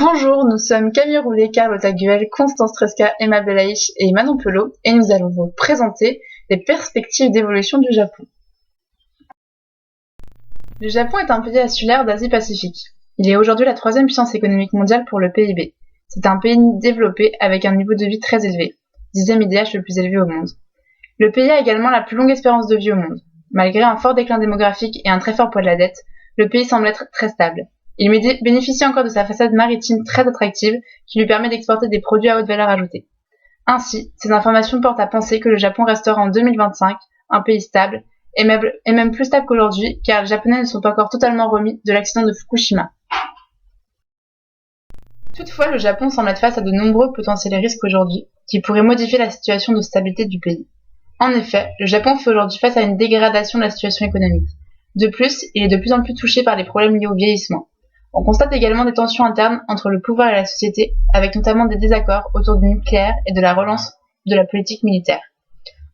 Bonjour, nous sommes Camille Roulet, Carlotta Guel, Constance Tresca, Emma Belaïch et Manon Pelot et nous allons vous présenter les perspectives d'évolution du Japon. Le Japon est un pays insulaire d'Asie-Pacifique. Il est aujourd'hui la troisième puissance économique mondiale pour le PIB. C'est un pays développé avec un niveau de vie très élevé, 10e IDH le plus élevé au monde. Le pays a également la plus longue espérance de vie au monde. Malgré un fort déclin démographique et un très fort poids de la dette, le pays semble être très stable. Il bénéficie encore de sa façade maritime très attractive qui lui permet d'exporter des produits à haute valeur ajoutée. Ainsi, ces informations portent à penser que le Japon restera en 2025 un pays stable et même plus stable qu'aujourd'hui car les Japonais ne sont pas encore totalement remis de l'accident de Fukushima. Toutefois, le Japon semble être face à de nombreux potentiels risques aujourd'hui qui pourraient modifier la situation de stabilité du pays. En effet, le Japon fait aujourd'hui face à une dégradation de la situation économique. De plus, il est de plus en plus touché par des problèmes liés au vieillissement. On constate également des tensions internes entre le pouvoir et la société, avec notamment des désaccords autour du nucléaire et de la relance de la politique militaire.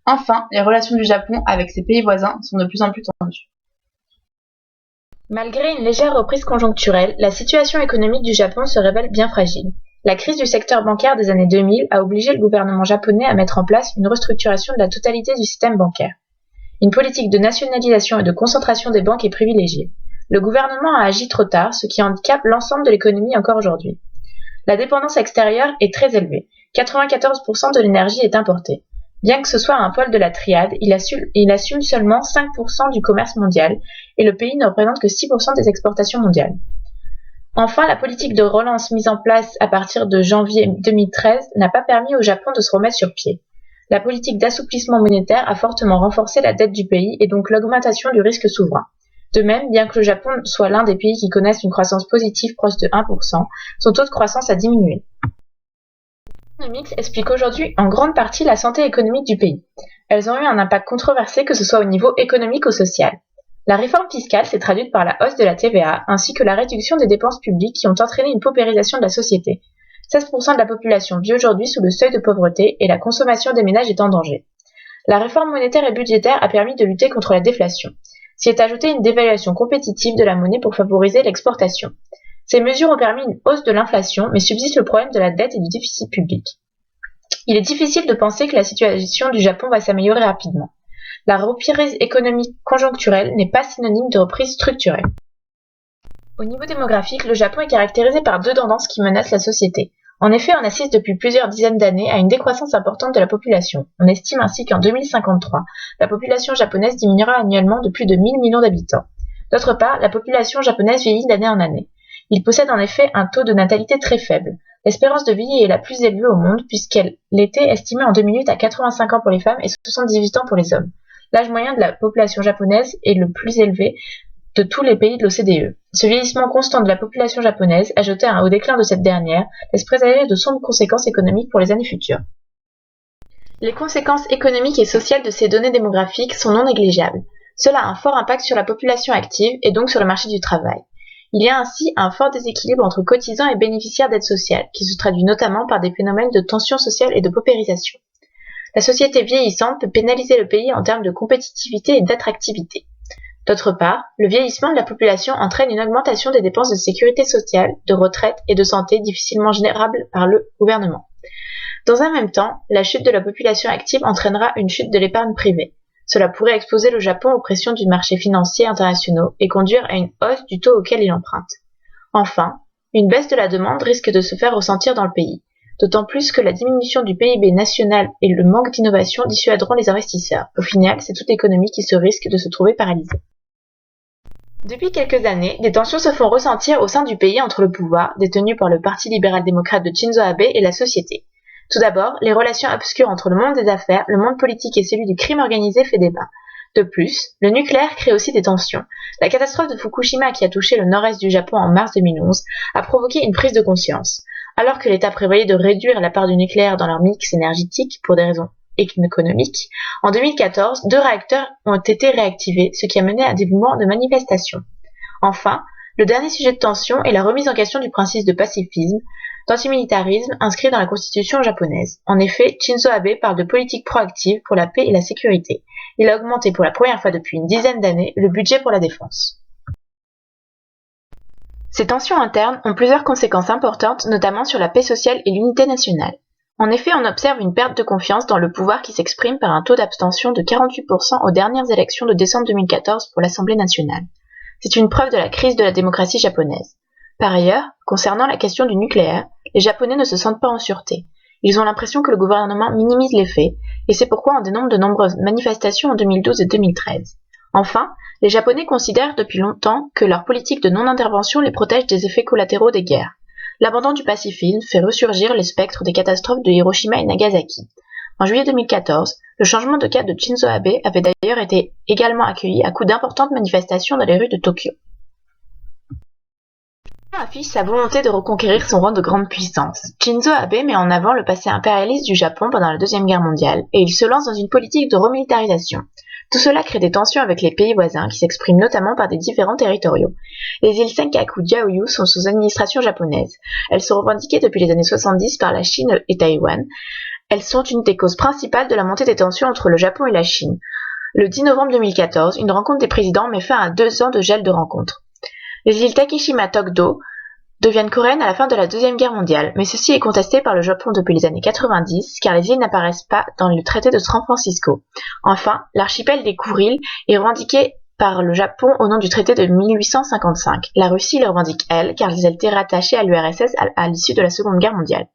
Enfin, les relations du Japon avec ses pays voisins sont de plus en plus tendues. Malgré une légère reprise conjoncturelle, la situation économique du Japon se révèle bien fragile. La crise du secteur bancaire des années 2000 a obligé le gouvernement japonais à mettre en place une restructuration de la totalité du système bancaire. Une politique de nationalisation et de concentration des banques est privilégiée. Le gouvernement a agi trop tard, ce qui handicape l'ensemble de l'économie encore aujourd'hui. La dépendance extérieure est très élevée. 94% de l'énergie est importée. Bien que ce soit un pôle de la triade, il assume seulement 5% du commerce mondial et le pays ne représente que 6% des exportations mondiales. Enfin, la politique de relance mise en place à partir de janvier 2013 n'a pas permis au Japon de se remettre sur pied. La politique d'assouplissement monétaire a fortement renforcé la dette du pays et donc l'augmentation du risque souverain. De même, bien que le Japon soit l'un des pays qui connaissent une croissance positive proche de 1%, son taux de croissance a diminué. L'économie explique aujourd'hui en grande partie la santé économique du pays. Elles ont eu un impact controversé que ce soit au niveau économique ou social. La réforme fiscale s'est traduite par la hausse de la TVA ainsi que la réduction des dépenses publiques qui ont entraîné une paupérisation de la société. 16% de la population vit aujourd'hui sous le seuil de pauvreté et la consommation des ménages est en danger. La réforme monétaire et budgétaire a permis de lutter contre la déflation. S'y est ajoutée une dévaluation compétitive de la monnaie pour favoriser l'exportation. Ces mesures ont permis une hausse de l'inflation, mais subsiste le problème de la dette et du déficit public. Il est difficile de penser que la situation du Japon va s'améliorer rapidement. La reprise économique conjoncturelle n'est pas synonyme de reprise structurelle. Au niveau démographique, le Japon est caractérisé par deux tendances qui menacent la société. En effet, on assiste depuis plusieurs dizaines d'années à une décroissance importante de la population. On estime ainsi qu'en 2053, la population japonaise diminuera annuellement de plus de 1000 millions d'habitants. D'autre part, la population japonaise vieillit d'année en année. Il possède en effet un taux de natalité très faible. L'espérance de vie est la plus élevée au monde puisqu'elle était estimée en 2008 à 85 ans pour les femmes et 78 ans pour les hommes. L'âge moyen de la population japonaise est le plus élevé de tous les pays de l'OCDE. Ce vieillissement constant de la population japonaise, ajouté au déclin de cette dernière, laisse présager de sombres conséquences économiques pour les années futures. Les conséquences économiques et sociales de ces données démographiques sont non négligeables. Cela a un fort impact sur la population active et donc sur le marché du travail. Il y a ainsi un fort déséquilibre entre cotisants et bénéficiaires d'aide sociale, qui se traduit notamment par des phénomènes de tension sociale et de paupérisation. La société vieillissante peut pénaliser le pays en termes de compétitivité et d'attractivité. D'autre part, le vieillissement de la population entraîne une augmentation des dépenses de sécurité sociale, de retraite et de santé difficilement générables par le gouvernement. Dans un même temps, la chute de la population active entraînera une chute de l'épargne privée. Cela pourrait exposer le Japon aux pressions du marché financier internationaux et conduire à une hausse du taux auquel il emprunte. Enfin, une baisse de la demande risque de se faire ressentir dans le pays, d'autant plus que la diminution du PIB national et le manque d'innovation dissuaderont les investisseurs. Au final, c'est toute l'économie qui se risque de se trouver paralysée. Depuis quelques années, des tensions se font ressentir au sein du pays entre le pouvoir, détenu par le Parti libéral-démocrate de Shinzo Abe, et la société. Tout d'abord, les relations obscures entre le monde des affaires, le monde politique et celui du crime organisé fait débat. De plus, le nucléaire crée aussi des tensions. La catastrophe de Fukushima qui a touché le nord-est du Japon en mars 2011 a provoqué une prise de conscience. Alors que l'État prévoyait de réduire la part du nucléaire dans leur mix énergétique pour des raisons économiques, en 2014, 2 réacteurs ont été réactivés, ce qui a mené à des mouvements de manifestation. Enfin, le dernier sujet de tension est la remise en question du principe de pacifisme, d'antimilitarisme inscrit dans la constitution japonaise. En effet, Shinzo Abe parle de politique proactive pour la paix et la sécurité. Il a augmenté pour la première fois depuis une dizaine d'années le budget pour la défense. Ces tensions internes ont plusieurs conséquences importantes, notamment sur la paix sociale et l'unité nationale. En effet, on observe une perte de confiance dans le pouvoir qui s'exprime par un taux d'abstention de 48% aux dernières élections de décembre 2014 pour l'Assemblée nationale. C'est une preuve de la crise de la démocratie japonaise. Par ailleurs, concernant la question du nucléaire, les Japonais ne se sentent pas en sûreté. Ils ont l'impression que le gouvernement minimise les faits, et c'est pourquoi on dénombre de nombreuses manifestations en 2012 et 2013. Enfin, les Japonais considèrent depuis longtemps que leur politique de non-intervention les protège des effets collatéraux des guerres. L'abandon du pacifisme fait ressurgir les spectres des catastrophes de Hiroshima et Nagasaki. En juillet 2014, le changement de cap de Shinzo Abe avait d'ailleurs été également accueilli à coups d'importantes manifestations dans les rues de Tokyo. Affiche sa volonté de reconquérir son rang de grande puissance. Shinzo Abe met en avant le passé impérialiste du Japon pendant la Deuxième Guerre mondiale et il se lance dans une politique de remilitarisation. Tout cela crée des tensions avec les pays voisins qui s'expriment notamment par des différends territoriaux. Les îles Senkaku Diaoyu sont sous administration japonaise. Elles sont revendiquées depuis les années 70 par la Chine et Taïwan. Elles sont une des causes principales de la montée des tensions entre le Japon et la Chine. Le 10 novembre 2014, une rencontre des présidents met fin à 2 ans de gel de rencontres. Les îles Takeshima Tokdo deviennent coréennes à la fin de la Deuxième Guerre mondiale, mais ceci est contesté par le Japon depuis les années 90 car les îles n'apparaissent pas dans le traité de San Francisco. Enfin, l'archipel des Kouriles est revendiqué par le Japon au nom du traité de 1855. La Russie le revendique elle car elle était rattachée à l'URSS à l'issue de la Seconde Guerre mondiale.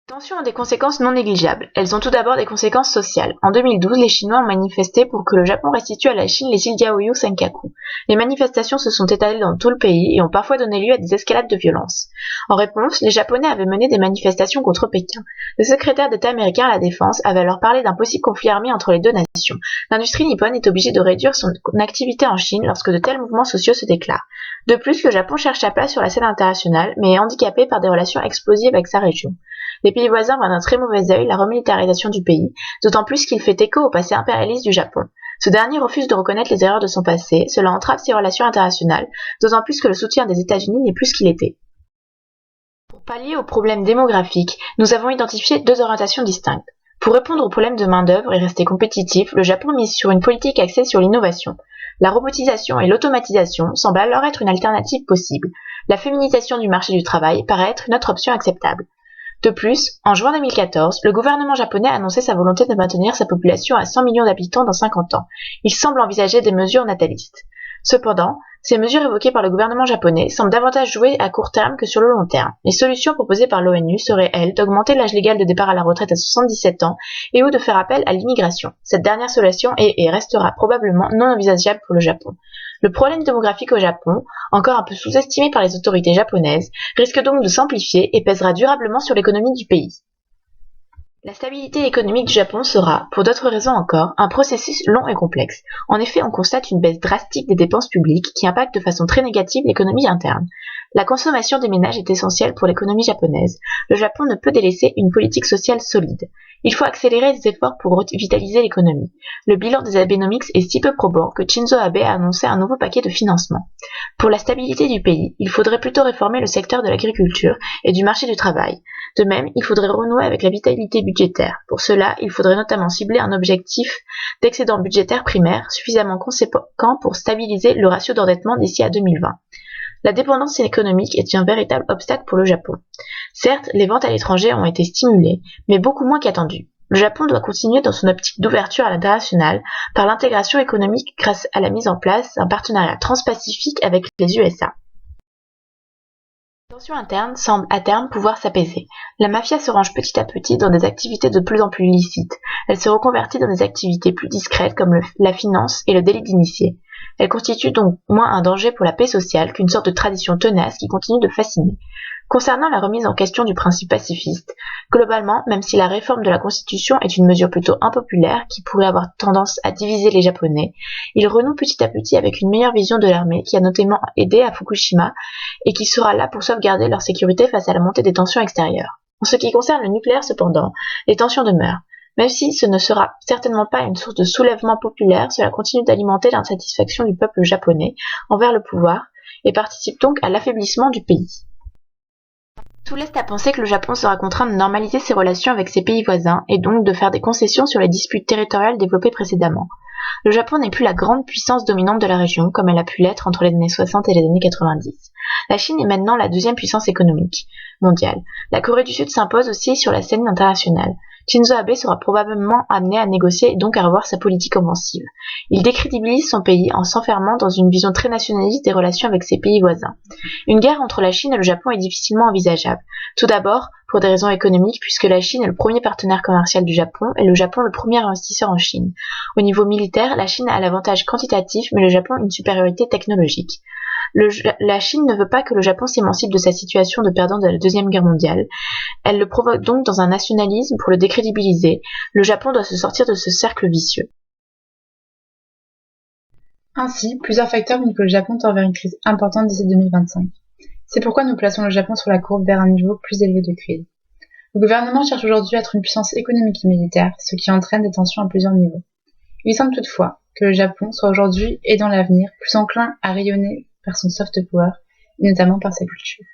Les tensions ont des conséquences non négligeables. Elles ont tout d'abord des conséquences sociales. En 2012, les Chinois ont manifesté pour que le Japon restitue à la Chine les îles Diaoyu Senkaku. Les manifestations se sont étalées dans tout le pays et ont parfois donné lieu à des escalades de violence. En réponse, les Japonais avaient mené des manifestations contre Pékin. Le secrétaire d'État américain à la Défense avait alors parlé d'un possible conflit armé entre les deux nations. L'industrie nippone est obligée de réduire son activité en Chine lorsque de tels mouvements sociaux se déclarent. De plus, le Japon cherche sa place sur la scène internationale, mais est handicapé par des relations explosives avec sa région. Les pays voisins voient d'un très mauvais œil la remilitarisation du pays, d'autant plus qu'il fait écho au passé impérialiste du Japon. Ce dernier refuse de reconnaître les erreurs de son passé, cela entrave ses relations internationales, d'autant plus que le soutien des États-Unis n'est plus ce qu'il était. Pour pallier aux problèmes démographiques, nous avons identifié 2 orientations distinctes. Pour répondre aux problèmes de main-d'œuvre et rester compétitif, le Japon mise sur une politique axée sur l'innovation. La robotisation et l'automatisation semblent alors être une alternative possible. La féminisation du marché du travail paraît être une autre option acceptable. De plus, en juin 2014, le gouvernement japonais a annoncé sa volonté de maintenir sa population à 100 millions d'habitants dans 50 ans. Il semble envisager des mesures natalistes. Cependant, ces mesures évoquées par le gouvernement japonais semblent davantage jouer à court terme que sur le long terme. Les solutions proposées par l'ONU seraient, elles, d'augmenter l'âge légal de départ à la retraite à 77 ans et ou de faire appel à l'immigration. Cette dernière solution est et restera probablement non envisageable pour le Japon. Le problème démographique au Japon, encore un peu sous-estimé par les autorités japonaises, risque donc de s'amplifier et pèsera durablement sur l'économie du pays. La stabilité économique du Japon sera, pour d'autres raisons encore, un processus long et complexe. En effet, on constate une baisse drastique des dépenses publiques qui impacte de façon très négative l'économie interne. La consommation des ménages est essentielle pour l'économie japonaise. Le Japon ne peut délaisser une politique sociale solide. Il faut accélérer les efforts pour revitaliser l'économie. Le bilan des Abenomics est si peu probant que Shinzo Abe a annoncé un nouveau paquet de financement. Pour la stabilité du pays, il faudrait plutôt réformer le secteur de l'agriculture et du marché du travail. De même, il faudrait renouer avec la vitalité budgétaire. Pour cela, il faudrait notamment cibler un objectif d'excédent budgétaire primaire suffisamment conséquent pour stabiliser le ratio d'endettement d'ici à 2020. La dépendance économique est un véritable obstacle pour le Japon. Certes, les ventes à l'étranger ont été stimulées, mais beaucoup moins qu'attendu. Le Japon doit continuer dans son optique d'ouverture à l'international par l'intégration économique grâce à la mise en place d'un partenariat transpacifique avec les USA. Les tensions internes semblent à terme pouvoir s'apaiser. La mafia se range petit à petit dans des activités de plus en plus licites. Elle se reconvertit dans des activités plus discrètes comme la finance et le délit d'initié. Elle constitue donc moins un danger pour la paix sociale qu'une sorte de tradition tenace qui continue de fasciner. Concernant la remise en question du principe pacifiste, globalement, même si la réforme de la Constitution est une mesure plutôt impopulaire qui pourrait avoir tendance à diviser les Japonais, il renoue petit à petit avec une meilleure vision de l'armée qui a notamment aidé à Fukushima et qui sera là pour sauvegarder leur sécurité face à la montée des tensions extérieures. En ce qui concerne le nucléaire cependant, les tensions demeurent. Même si ce ne sera certainement pas une source de soulèvement populaire, cela continue d'alimenter l'insatisfaction du peuple japonais envers le pouvoir et participe donc à l'affaiblissement du pays. Tout laisse à penser que le Japon sera contraint de normaliser ses relations avec ses pays voisins et donc de faire des concessions sur les disputes territoriales développées précédemment. Le Japon n'est plus la grande puissance dominante de la région comme elle a pu l'être entre les années 60 et les années 90. La Chine est maintenant la deuxième puissance économique mondiale. La Corée du Sud s'impose aussi sur la scène internationale. Shinzo Abe sera probablement amené à négocier et donc à revoir sa politique offensive. Il décrédibilise son pays en s'enfermant dans une vision très nationaliste des relations avec ses pays voisins. Une guerre entre la Chine et le Japon est difficilement envisageable. Tout d'abord, pour des raisons économiques, puisque la Chine est le premier partenaire commercial du Japon et le Japon le premier investisseur en Chine. Au niveau militaire, la Chine a l'avantage quantitatif, mais le Japon une supériorité technologique. La Chine ne veut pas que le Japon s'émancipe de sa situation de perdant de la Deuxième Guerre mondiale. Elle le provoque donc dans un nationalisme pour le décrédibiliser. Le Japon doit se sortir de ce cercle vicieux. Ainsi, plusieurs facteurs montrent que le Japon tend vers une crise importante d'ici 2025. C'est pourquoi nous plaçons le Japon sur la courbe vers un niveau plus élevé de crise. Le gouvernement cherche aujourd'hui à être une puissance économique et militaire, ce qui entraîne des tensions à plusieurs niveaux. Il semble toutefois que le Japon soit aujourd'hui et dans l'avenir plus enclin à rayonner par son soft power, et notamment par sa culture.